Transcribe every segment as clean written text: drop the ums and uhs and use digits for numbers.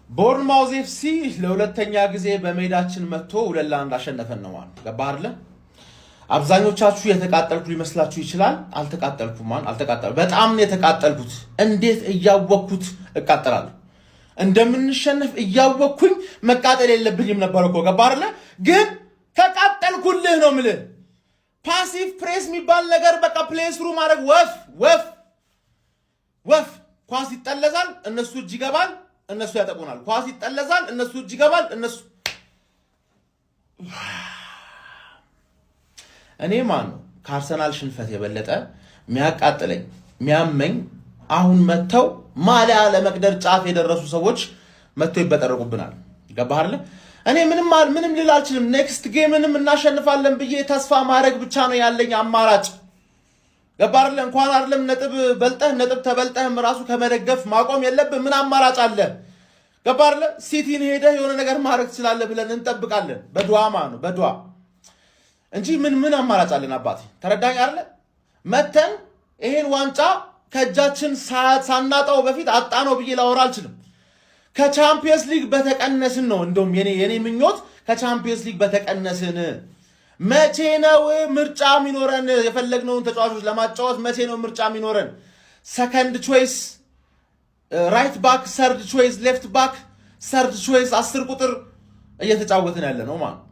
ቦርንማውዝ ኤፍሲ ለሁለተኛ ጊዜ በሜዳችን መጥቶ 2-1 አሸነፈን ነው ማለት ገባህ አይደል? አብዛኞቻችሁ የተቃጠልኩ ሊመስላችሁ ይችላል። አልተቃጠልኩም። በጣም ነው የተቃጠልኩት። እንዴት እያወቅኩት እቃጠላለሁ? እንደምንሸነፍ እያወቅኩኝ መቃጠል የለብኝም ነበር እኮ ገባህ አይደል? ግን ተቃጠልኩልህ ነው የምልህ። ፓሲቭ ፕሬስ የሚባል ነገር በቃ ፕሌስ ሩ ማድረግ ወፍ ኳስ ይጠለዛል፣ እነሱ እጅ ይገባል፣ እነሱ ያጠቁናል። ኳስ ይጠለዛል፣ እነሱ እጅ ይገባል፣ እነሱ እኔ ማን ነው ከአርሰናል ሽንፈት የበለጠ የሚያቃጥለኝ የሚያመኝ አሁን መተው ማሊያ ለመቅደር ጫፍ የደረሱ ሰዎች መተው ይበጠረቁብናል። ገባህ አይደል? እኔ ምንም ልል አልችልም። ኔክስት ጌምንም እናሸንፋለን ብዬ ተስፋ ማድረግ ብቻ ነው ያለኝ አማራጭ። ገባህ አይደል? እንኳን አይደለም ነጥብ ተበልጠህም ራሱ ከመደገፍ ማቆም የለብህ። ምን አማራጭ አለ? ገባህ አይደል? ሲቲን ሄደህ የሆነ ነገር ማድረግ ትችላለህ ብለን እንጠብቃለን። በዱዓ ማለት ነው በዱዓ እንጂ ምን አማራጭ አለን? አባቴ ተረዳኝ አይደል? መተን ይሄን ዋንጫ ከእጃችን ሳናጣው በፊት አጣነው ብዬ ላወራ አልችልም። ከቻምፒየንስ ሊግ በተቀነስን ነው እንደውም የኔ ምኞት ከቻምፒየንስ ሊግ በተቀነስን። መቼ ነው ምርጫ የሚኖረን? የፈለግነውን ተጫዋቾች ለማጫወት መቼ ነው ምርጫ የሚኖረን? ሰከንድ ቾይስ ራይት ባክ፣ ሰርድ ቾይስ ሌፍት ባክ፣ ሰርድ ቾይስ 10 ቁጥር እየተጫወትን ያለ ነው ማለት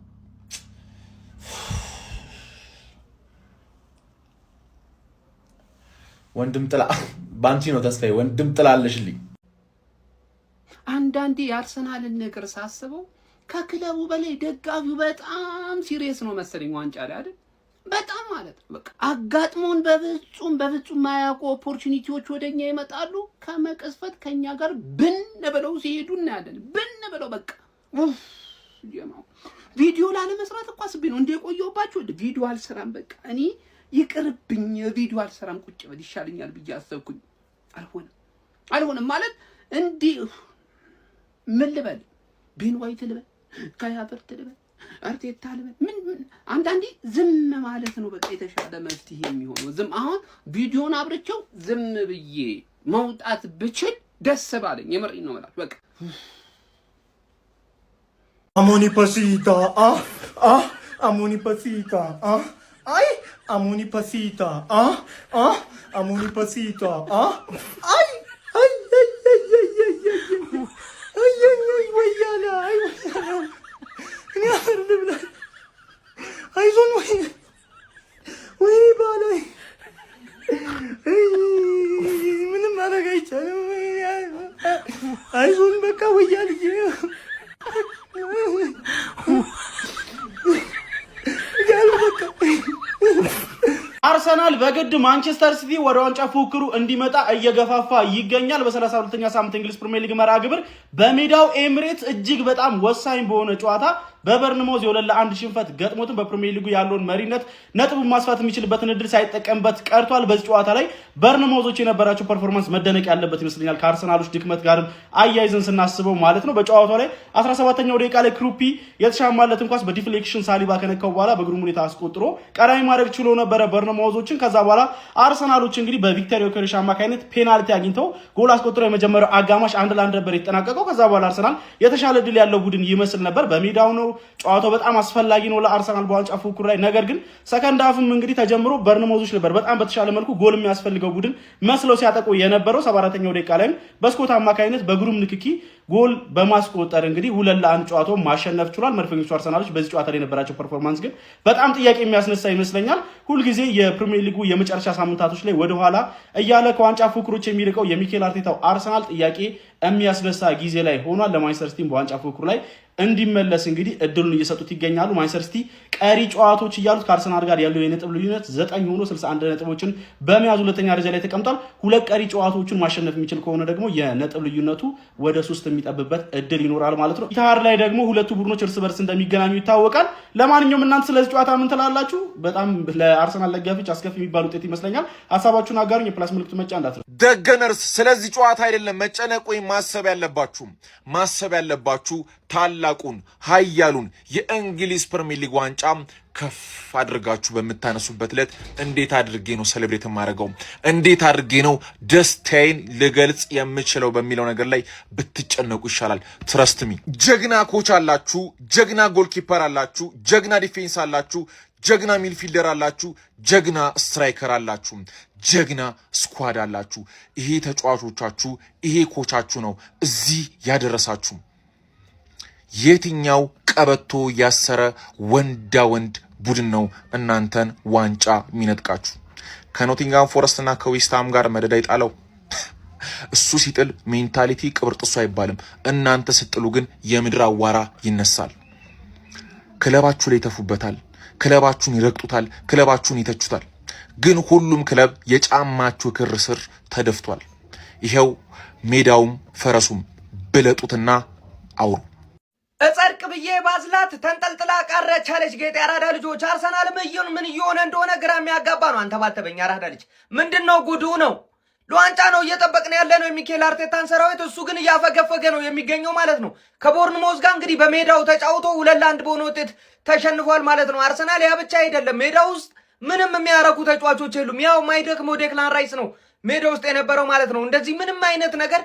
ወንድም ጥላ ባንቺ ነው ተስፋዬ። ወንድም ጥላለሽልኝ። አንዳንዴ የአርሰናልን ነገር ሳስበው ከክለቡ በላይ ደጋፊው በጣም ሲሪየስ ነው መሰለኝ ዋንጫ ላይ አይደል? በጣም ማለት ነው በቃ አጋጥሞን በፍጹም ማያውቁ ኦፖርቹኒቲዎች ወደኛ ይመጣሉ። ከመቀስፈት ከኛ ጋር ብን ብለው ሲሄዱ እናያለን። ብን ብለው በቃ ቪዲዮ ላለመስራት እኮ አስቤ ነው እንደቆየሁባችሁ። ቪዲዮ አልሰራም በቃ እኔ ይቅርብኝ፣ ቪዲዮ አልሰራም ቁጭ ብል ይሻለኛል ብዬ አሰብኩኝ። አልሆነም ማለት እንዲህ ምን ልበል? ቤን ዋይት ልበል? ካያቨርት ልበል? አርቴታ ልበል? ምን አንዳንዴ ዝም ማለት ነው በቃ የተሻለ መፍትሄ የሚሆነው። ዝም አሁን ቪዲዮን አብርቼው ዝም ብዬ መውጣት ብችል ደስ ባለኝ። የምሬን ነው ማለት በቃ አሞኒ ፓሲታ አሞኒ ፓሲታ ay amuni pasita amuni pasita ay ወያላ እኔ አርብ ብላ አይዞን ወይ ባላይ ምንም ማድረግ አይቻልም። አይዞን በቃ ወያል አርሰናል በግድ ማንቸስተር ሲቲ ወደ ዋንጫ ፉክክሩ እንዲመጣ እየገፋፋ ይገኛል። በ32ኛ ሳምንት እንግሊዝ ፕሪሚየር ሊግ መርሃ ግብር በሜዳው ኤሚሬትስ እጅግ በጣም ወሳኝ በሆነ ጨዋታ በበርንማውዝ 2-1 ሽንፈት ገጥሞትን በፕሪሚየር ሊጉ ያለውን መሪነት ነጥብ ማስፋት የሚችልበትን እድል ሳይጠቀምበት ቀርቷል። በዚህ ጨዋታ ላይ በርንማውዞች የነበራቸው ፐርፎርማንስ መደነቅ ያለበት ይመስለኛል። ከአርሰናሎች ድክመት ጋርም አያይዘን ስናስበው ማለት ነው። በጨዋታው ላይ 17ኛው ደቂቃ ላይ ክሩፒ የተሻማለትን ኳስ በዲፍሌክሽን ሳሊባ ከነካው በኋላ በግሩም ሁኔታ አስቆጥሮ ቀዳሚ ማድረግ ችሎ ነበረ በርንማውዞችን። ከዛ በኋላ አርሰናሎች እንግዲህ በቪክተር ዮከሬሽ አማካይነት ፔናልቲ አግኝተው ጎል አስቆጥረው የመጀመሪያው አጋማሽ 1-1 ነበር የተጠናቀቀው። ከዛ በኋላ አርሰናል የተሻለ እድል ያለው ቡድን ይመስል ነበር። በሜዳው ነው ጨዋታው በጣም አስፈላጊ ነው ለአርሰናል በዋንጫ ፉክክሩ ላይ። ነገር ግን ሰከንድ ሃፍም እንግዲህ ተጀምሮ በርንማውዞች ነበር በጣም በተሻለ መልኩ ጎል የሚያስፈልገው ቡድን መስለው ሲያጠቁ የነበረው። 74ኛው ደቂቃ ላይ በስኮት አማካይነት በግሩም ንክኪ ጎል በማስቆጠር እንግዲህ 2-1 ጨዋታውን ማሸነፍ ችሏል። መድፈኞቹ አርሰናሎች በዚህ ጨዋታ ላይ የነበራቸው ፐርፎርማንስ ግን በጣም ጥያቄ የሚያስነሳ ይመስለኛል። ሁልጊዜ የፕሪሚየር ሊጉ የመጨረሻ ሳምንታቶች ላይ ወደኋላ እያለ ከዋንጫ ፉክክሮች የሚርቀው የሚኬል አርቴታው አርሰናል ጥያቄ የሚያስነሳ ጊዜ ላይ ሆኗል። ለማንቸስተር ሲቲ በዋንጫ ፉክክሩ ላይ እንዲመለስ እንግዲህ እድሉን እየሰጡት ይገኛሉ። ማንቸስተር ሲቲ ቀሪ ጨዋታዎች እያሉት ከአርሰናል ጋር ያለው የነጥብ ልዩነት 9 ሆኖ 61 ነጥቦችን በመያዝ ሁለተኛ ደረጃ ላይ ተቀምጧል። ሁለት ቀሪ ጨዋታዎችን ማሸነፍ የሚችል ከሆነ ደግሞ የነጥብ ልዩነቱ ወደ 3 የሚጠብበት እድል ይኖራል ማለት ነው። ኢታሃር ላይ ደግሞ ሁለቱ ቡድኖች እርስ በርስ እንደሚገናኙ ይታወቃል። ለማንኛውም እናንተ ስለዚህ ጨዋታ ምን ትላላችሁ? በጣም ለአርሰናል ደጋፊዎች አስከፊ የሚባል ውጤት ይመስለኛል። ሐሳባችሁን አጋሩኝ። የፕላስ ምልክቱ መጫ እንዳትረሱ። ደገነርስ ስለዚህ ጨዋታ አይደለም መጨነቅ ወይ ማሰብ ያለባችሁ ታላቁን ኃያሉን የእንግሊዝ ፕሪሚየር ሊግ ዋንጫ ከፍ አድርጋችሁ በምታነሱበት ዕለት እንዴት አድርጌ ነው ሴሌብሬት የማደርገው፣ እንዴት አድርጌ ነው ደስታዬን ልገልጽ የምችለው በሚለው ነገር ላይ ብትጨነቁ ይሻላል። ትረስት ሚ። ጀግና ኮች አላችሁ፣ ጀግና ጎልኪፐር አላችሁ፣ ጀግና ዲፌንስ አላችሁ፣ ጀግና ሚድፊልደር አላችሁ፣ ጀግና ስትራይከር አላችሁ፣ ጀግና ስኳድ አላችሁ። ይሄ ተጫዋቾቻችሁ፣ ይሄ ኮቻችሁ ነው እዚህ ያደረሳችሁ። የትኛው ቀበቶ ያሰረ ወንዳ ወንድ ቡድን ነው እናንተን ዋንጫ የሚነጥቃችሁ? ከኖቲንጋም ፎረስት እና ከዌስትሃም ጋር መደዳ ይጣለው እሱ ሲጥል ሜንታሊቲ ቅብርጥሱ አይባልም። እናንተ ስትጥሉ ግን የምድር አዋራ ይነሳል። ክለባችሁ ላይ ይተፉበታል፣ ክለባችሁን ይረግጡታል፣ ክለባችሁን ይተቹታል። ግን ሁሉም ክለብ የጫማችሁ ክር ስር ተደፍቷል። ይሄው ሜዳውም ፈረሱም ብለጡትና አውሩ። እጸድቅ ብዬ ባዝላት ተንጠልጥላ ቀረች አለች ጌጤ። አራዳ ልጆች አርሰናል ምን እየሆነ እንደሆነ ግራ የሚያጋባ ነው። አንተ ባልተበኛ አራዳ ልጅ ምንድነው ጉዱ ነው? ለዋንጫ ነው እየጠበቅን ያለ ነው የሚኬል አርቴታን ሰራዊት። እሱ ግን እያፈገፈገ ነው የሚገኘው ማለት ነው። ከቦርንሞዝ ጋር እንግዲህ በሜዳው ተጫውቶ 2-1 በሆነ ውጤት ተሸንፏል ማለት ነው። አርሰናል ያ ብቻ አይደለም፣ ሜዳ ውስጥ ምንም የሚያረኩ ተጫዋቾች የሉም። ያው ማይደክመው ዴክላን ራይስ ነው ሜዳ ውስጥ የነበረው ማለት ነው። እንደዚህ ምንም አይነት ነገር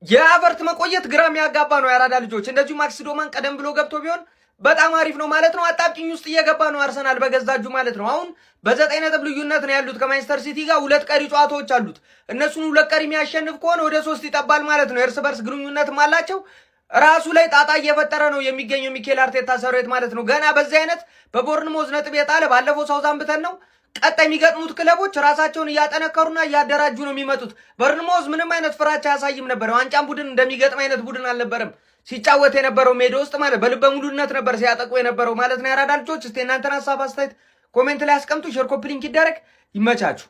የአቨርት መቆየት ግራ የሚያጋባ ነው የአራዳ ልጆች። እንደዚሁ ማክስ ዶማን ቀደም ብሎ ገብቶ ቢሆን በጣም አሪፍ ነው ማለት ነው። አጣብቂኝ ውስጥ እየገባ ነው አርሰናል በገዛጁ ማለት ነው። አሁን በ9 ነጥብ ልዩነት ነው ያሉት ከማንቸስተር ሲቲ ጋር። 2 ቀሪ ጨዋታዎች አሉት። እነሱን 2 ቀሪ የሚያሸንፍ ከሆነ ወደ 3 ይጠባል ማለት ነው። የእርስ በርስ ግንኙነትም አላቸው። ራሱ ላይ ጣጣ እየፈጠረ ነው የሚገኘው ሚኬል አርቴታ ሰራዊት ማለት ነው። ገና በዚህ አይነት በቦርንሞዝ ነጥብ የጣለ ባለፈው ሳውዛምፕተን ነው። ቀጣይ የሚገጥሙት ክለቦች ራሳቸውን እያጠነከሩና እያደራጁ ነው የሚመጡት። ቦርንሞዝ ምንም አይነት ፍራቻ አያሳይም ነበር። ዋንጫም ቡድን እንደሚገጥም አይነት ቡድን አልነበረም ሲጫወት የነበረው ሜዳ ውስጥ ማለት በልበ ሙሉነት ነበር ሲያጠቁ የነበረው ማለት ነው። የአራዳ ልጆች እስቲ እናንተን ሀሳብ አስተያየት ኮሜንት ላይ አስቀምጡ። ሼር ኮፒ ሊንክ ይደረግ። ይመቻችሁ።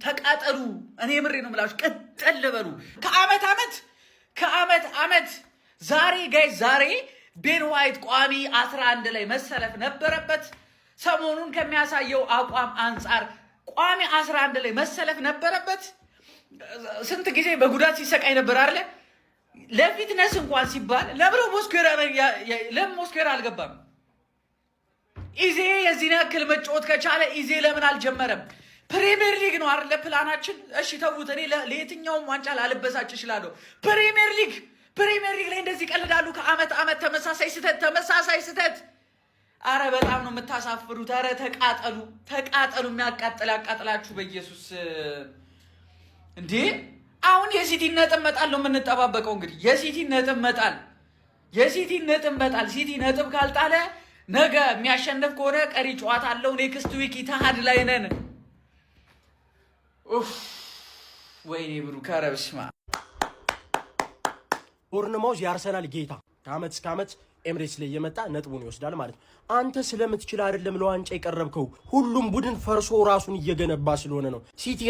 ተቃጠሉ። እኔ ምሬ ነው የምላችሁ። ቅጥል በሉ ከአመት ዓመት ዛሬ ቤን ዋይት ቋሚ 11 ላይ መሰለፍ ነበረበት። ሰሞኑን ከሚያሳየው አቋም አንጻር ቋሚ 11 ላይ መሰለፍ ነበረበት። ስንት ጊዜ በጉዳት ሲሰቃይ ነበር አይደለ? ለፊትነስ እንኳን ሲባል ለምን ሞስኬራ አልገባም? ኢዜ የዚህን ያክል መጫወት ከቻለ ኢዜ ለምን አልጀመረም? ፕሪሚየር ሊግ ነው አይደለ ፕላናችን? እሺ ተውት። እኔ ለየትኛውም ዋንጫ ላልበሳጭ እችላለሁ። ፕሪሚየር ሊግ ላይ እንደዚህ ቀልዳሉ። ከአመት ተመሳሳይ ስህተት። አረ በጣም ነው የምታሳፍሩት። አረ ተቃጠሉ። የሚያቃጥል ያቃጥላችሁ በኢየሱስ እንዴ! አሁን የሲቲ ነጥብ መጣል ነው የምንጠባበቀው። እንግዲህ የሲቲ ነጥብ መጣል ሲቲ ነጥብ ካልጣለ ነገ የሚያሸንፍ ከሆነ ቀሪ ጨዋታ አለው። ኔክስት ዊክ ኢትሃድ ላይ ነን። ወይኔ ብሩክ ኧረ በስመ አብ። ቦርንማውዝ የአርሰናል ጌታ ከአመት እስከ አመት ኤምሬትስ ላይ እየመጣ ነጥቡን ይወስዳል ማለት ነው። አንተ ስለምትችል አይደለም ለዋንጫ የቀረብከው። ሁሉም ቡድን ፈርሶ ራሱን እየገነባ ስለሆነ ነው። ሲቲ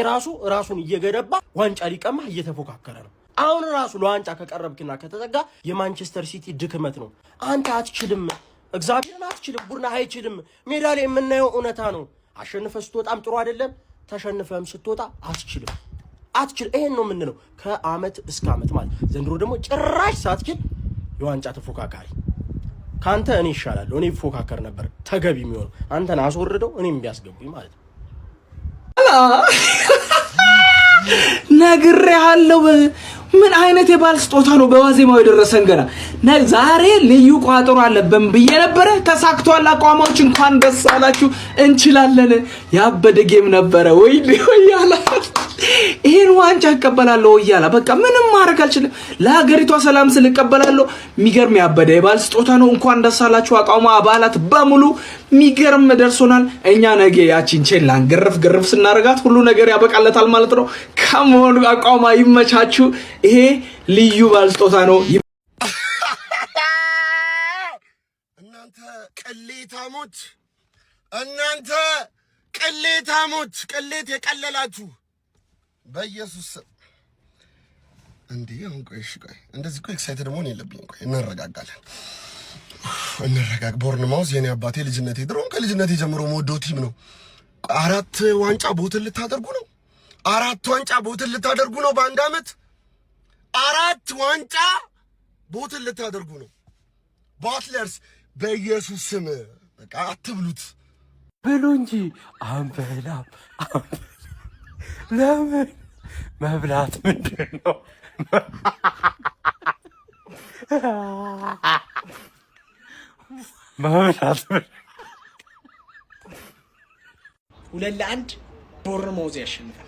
ራሱን እየገነባ ዋንጫ ሊቀማ እየተፎካከረ ነው። አሁን ራሱ ለዋንጫ ከቀረብክና ከተጠጋ የማንቸስተር ሲቲ ድክመት ነው። አንተ አትችልም፣ እግዚአብሔርን አትችልም። ቡድን አይችልም። ሜዳ ላይ የምናየው እውነታ ነው። አሸንፈ ስትወጣም ጥሩ አይደለም፣ ተሸንፈም ስትወጣ አትችልም። ይሄን ነው የምንለው ከአመት እስከ አመት ማለት። ዘንድሮ ደግሞ ጭራሽ ሳትችል የዋንጫ ተፎካካሪ ካንተ እኔ ይሻላለሁ። እኔ ፎካከር ነበር ተገቢ የሚሆነው። አንተን አስወርደው እኔም ቢያስገቡኝ ማለት ነው። ነግሬሃለሁ። ምን አይነት የባል ስጦታ ነው በዋዜማው የደረሰን? ገና ዛሬ ልዩ ቋጠሮ አለብን ብዬ ነበረ። ተሳክቷል። አቋማዎች እንኳን ደስ አላችሁ። እንችላለን። ያበደ ጌም ነበረ። ወይ ያላ ይሄን ዋንጫ እቀበላለሁ እያላ በቃ ምንም ማድረግ አልችልም። ለሀገሪቷ ሰላም ስል እቀበላለሁ። የሚገርም ያበደ የባል ስጦታ ነው። እንኳን ደስ አላችሁ አቋማ አባላት በሙሉ። የሚገርም ደርሶናል። እኛ ነገ ያቺን ቼላን ግርፍ ስናረጋት ሁሉ ነገር ያበቃለታል ማለት ነው። ከመሆኑ አቋማ ይመቻችሁ። ይሄ ልዩ ባል ስጦታ ነው። እናንተ ቅሌታሞች ቅሌት የቀለላችሁ በኢየሱስ እንዴ! አሁን ቆይ እንደዚህ እኮ ኤክሳይትድ መሆን የለብኝም። ቆይ እንረጋጋለን። ቦርንማውዝ የኔ አባቴ ልጅነቴ ድሮም ከልጅነቴ ጀምሮ የምወደው ቲም ነው። 4 ዋንጫ ቦትል ልታደርጉ ነው። 4 ዋንጫ ቦትል ልታደርጉ ነው በአንድ አመት። 4 ዋንጫ ቦትል ልታደርጉ ነው። ባትለርስ በኢየሱስ ስም በቃ አትብሉት። ብሉ እንጂ አንበላም። ለምን መብላት ምንድን ነው? መብላት 2-1 ቦርንማውዝ ያሸንፋል።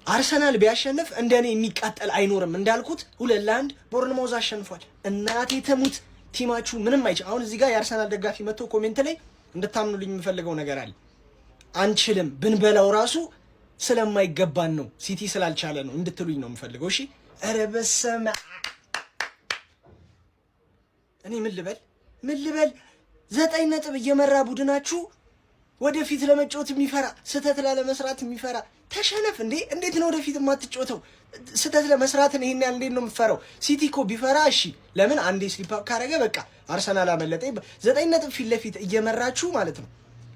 አርሰናል ቢያሸንፍ እንደኔ የሚቃጠል አይኖርም። እንዳልኩት 2-1 ቦርንማውዝ አሸንፏል። እናቴ ተሙት ቲማችሁ ምንም አይችል። አሁን እዚህ ጋር የአርሰናል ደጋፊ መጥቶ ኮሜንት ላይ እንድታምኑልኝ የምፈልገው ነገር አለ። አንችልም ብንበላው ራሱ ስለማይገባን ነው፣ ሲቲ ስላልቻለ ነው እንድትሉኝ ነው የምፈልገው። እሺ ኧረ በስመ እኔ ምን ልበል 9 ነጥብ እየመራ ቡድናችሁ ወደፊት ለመጫወት የሚፈራ ስህተት ላለመስራት የሚፈራ ተሸነፍ እንዴ! እንዴት ነው ወደፊት የማትጫወተው? ስህተት ለመስራትን ይሄን ያህል እንዴት ነው የምፈራው? ሲቲ እኮ ቢፈራ እሺ፣ ለምን አንዴ ስሊፕ አፕ ካረገ በቃ አርሰናል አመለጠ። 9 ነጥብ ፊት ለፊት እየመራችሁ ማለት ነው።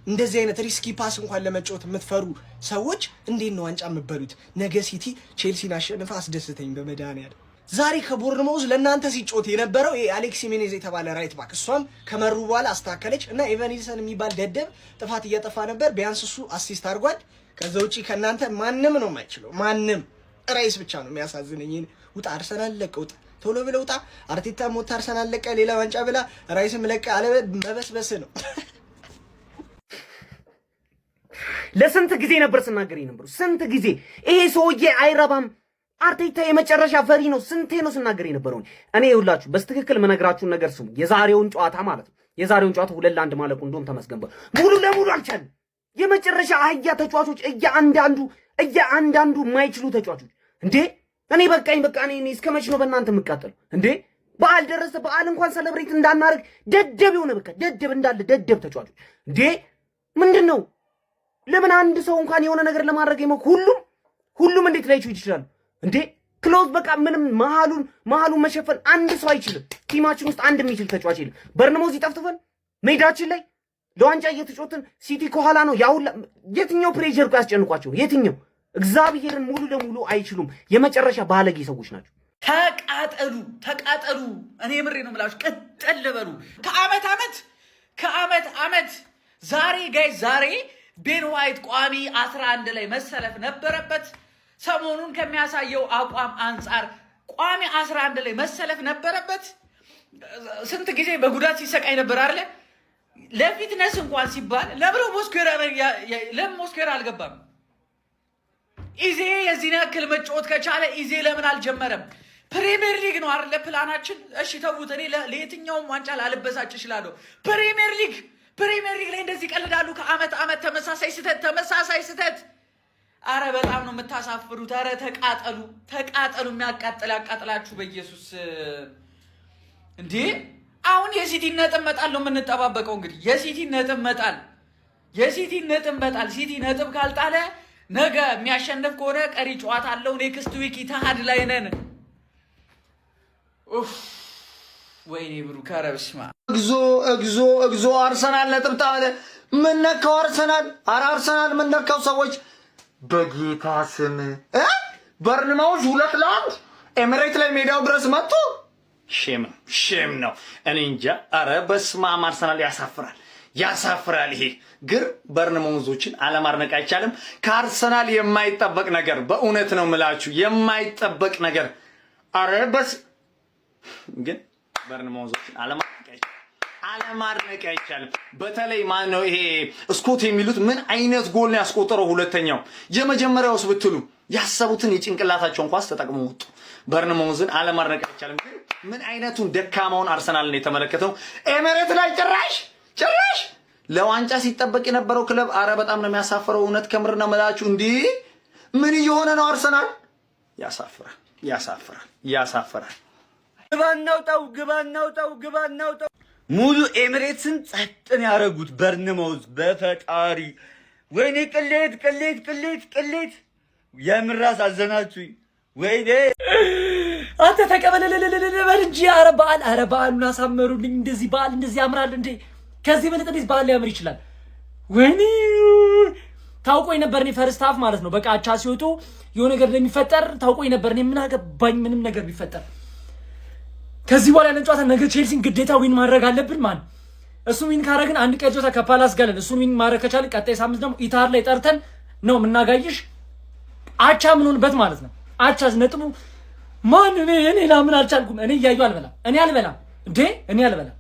እንደዚህ አይነት ሪስኪ ፓስ እንኳን ለመጫወት የምትፈሩ ሰዎች እንዴት ነው ዋንጫ የምትበሉት? ነገ ሲቲ ቼልሲን አሸንፈ አስደስተኝ በመድኃኒዓለም። ዛሬ ከቦርንማውዝ ለእናንተ ሲጮት የነበረው አሌክስ ሜኔዝ የተባለ ራይት ባክ፣ እሷም ከመሩ በኋላ አስተካከለች እና ኤቫኒልሰን የሚባል ደደብ ጥፋት እያጠፋ ነበር። ቢያንስ እሱ አሲስት አድርጓል። ከዛ ውጪ ከእናንተ ማንም ነው የማይችለው። ማንም ራይስ ብቻ ነው የሚያሳዝነኝ። ውጣ አርሰናል ለቀ፣ ውጣ ቶሎ ብለህ ውጣ። አርቴታ ሞት አርሰናል ለቀ፣ ሌላ ዋንጫ ብላ፣ ራይስም ለቀ። አለ መበስበስ ነው። ለስንት ጊዜ ነበር ስናገር የነበረው? ስንት ጊዜ ይሄ ሰውዬ አይረባም፣ አርቴታ የመጨረሻ ፈሪ ነው። ስንቴ ነው ስናገር የነበረው? እኔ ይኸውላችሁ በስትክክል መነግራችሁን ነገር ስሙ። የዛሬውን ጨዋታ ማለት ነው፣ የዛሬውን ጨዋታ 2-1 ማለቁ እንደውም ተመስገን ሙሉ ለሙሉ አልቻለም። የመጨረሻ አህያ ተጫዋቾች እያንዳንዱ የማይችሉ ተጫዋቾች እንዴ! እኔ በቃኝ፣ በቃ እኔ እስከ መች ነው በእናንተ የምቃጠለው እንዴ? በዓል ደረሰ፣ በዓል እንኳን ሰለብሬት እንዳናረግ ደደብ የሆነ በቃ ደደብ እንዳለ ደደብ ተጫዋቾች እንዴ! ምንድን ነው? ለምን አንድ ሰው እንኳን የሆነ ነገር ለማድረግ ሁሉም እንዴት ላይችሉ ይችላሉ እንዴ? ክሎዝ በቃ ምንም መሃሉን መሸፈን አንድ ሰው አይችልም። ቲማችን ውስጥ አንድ የሚችል ተጫዋች የለም። ቦርንማውዝ ይጠፍጥፈን ሜዳችን ላይ ለዋንጫ እየተጫወትን ሲቲ ከኋላ ነው። ያውላ የትኛው ፕሬሸር ያስጨንቋቸው? የትኛው? እግዚአብሔርን ሙሉ ለሙሉ አይችሉም። የመጨረሻ ባለጌ ሰዎች ናቸው። ተቃጠሉ። እኔ ምሬ ነው የምላችሁ። ቀጠል በሉ። ከአመት ዓመት ዛሬ ቤን ዋይት ቋሚ 11 ላይ መሰለፍ ነበረበት። ሰሞኑን ከሚያሳየው አቋም አንጻር ቋሚ 11 ላይ መሰለፍ ነበረበት። ስንት ጊዜ በጉዳት ሲሰቃይ ነበር አይደለ? ለፊትነስ እንኳን ሲባል ለምን ሞስኬራ አልገባም? ኢዜ የዚህን ያክል መጫወት ከቻለ ኢዜ ለምን አልጀመረም? ፕሪሚየር ሊግ ነው አይደለ ፕላናችን? እሺ ተውት። እኔ ለየትኛውም ዋንጫ ላልበሳጭ እችላለሁ። ፕሪሚየር ሊግ ላይ እንደዚህ ቀልዳሉ። ከአመት ተመሳሳይ ስህተት። አረ በጣም ነው የምታሳፍሩት። አረ ተቃጠሉ። የሚያቃጥል ያቃጥላችሁ በኢየሱስ እንዴ! አሁን የሲቲ ነጥብ መጣል ነው የምንጠባበቀው። እንግዲህ የሲቲ ነጥብ መጣል። ሲቲ ነጥብ ካልጣለ ነገ የሚያሸንፍ ከሆነ ቀሪ ጨዋታ አለው። ኔክስት ዊክ ኢትሃድ ላይ ነን። ወይኔ ብሩክ፣ ኧረ በስመ አብ። እግዚኦ አርሰናል ነጥብ ጣለ። ምን ነካው አርሰናል? ኧረ አርሰናል ምን ነካው? ሰዎች በጌታ ስም ቦርንማውዝ 2-1 ኤሚሬት ላይ ሜዳው ድረስ መጥቶ ሼም ነው። እኔ እንጃ። ኧረ በስመ አብ አርሰናል ያሳፍራል። ይሄ ግን ቦርንማውዞችን አለማድነቅ አይቻልም። ከአርሰናል የማይጠበቅ ነገር በእውነት ነው የምላችሁ፣ የማይጠበቅ ነገር። ኧረ ግን ቦርንማውዞችን አለማድነቅ አይቻልም። በተለይ ማን ነው ይሄ ስኮት የሚሉት ምን አይነት ጎል ነው ያስቆጠረው? ሁለተኛው የመጀመሪያውስ ብትሉ ያሰቡትን የጭንቅላታቸውን ኳስ ተጠቅመው ወጡ። ቦርንማውዝን አለማድነቅ አይቻልም። ግን ምን አይነቱን ደካማውን አርሰናልን የተመለከተው ኤሚሬት ላይ ጭራሽ ለዋንጫ ሲጠበቅ የነበረው ክለብ። አረ በጣም ነው የሚያሳፍረው። እውነት ከምር ነው የምላችሁ። እንዲህ ምን እየሆነ ነው አርሰናል? ያሳፍራል። ግባናውጣው ሙሉ ኤሚሬትስን ጸጥን ያደረጉት ቦርንማውዝ። በፈጣሪ ወይኔ ቅሌት የምራስ አዘናችሁኝ። ወይኔ አንተ ተቀበለለለለ እንጂ ኧረ በዓሉን አሳመሩልኝ። እንደዚህ በዓል እንደዚህ ያምራል እንዴ? ከዚህ በለጠ እንዴት በዓል ሊያምር ይችላል? ወይኔ ታውቆኝ ነበር። እኔ ፈርስት ሃፍ ማለት ነው በቃ አቻ ሲወጡ የሆነ ነገር እንደሚፈጠር ታውቆኝ ነበር። እኔ ምን አገባኝ ምንም ነገር ቢፈጠር። ከዚህ በኋላ ያለን ጨዋታ ነገ ቼልሲን ግዴታ ዊን ማድረግ አለብን። እሱን ዊን ካረግን አንድ ቀን ጨዋታ ከፓላስ ጋር አለን። እሱን ዊን ማድረግ ከቻልን ቀጣይ ሳምንት ደግሞ ኢታር ላይ ጠርተን ነው የምናጋይሽ። አቻ ምን ሆንበት ማለት ነው። አቻ ነጥቡ ማን እኔ ላምን አልቻልኩም። እኔ እያዩ አልበላም። እኔ አልበላም እንዴ እኔ አልበላም።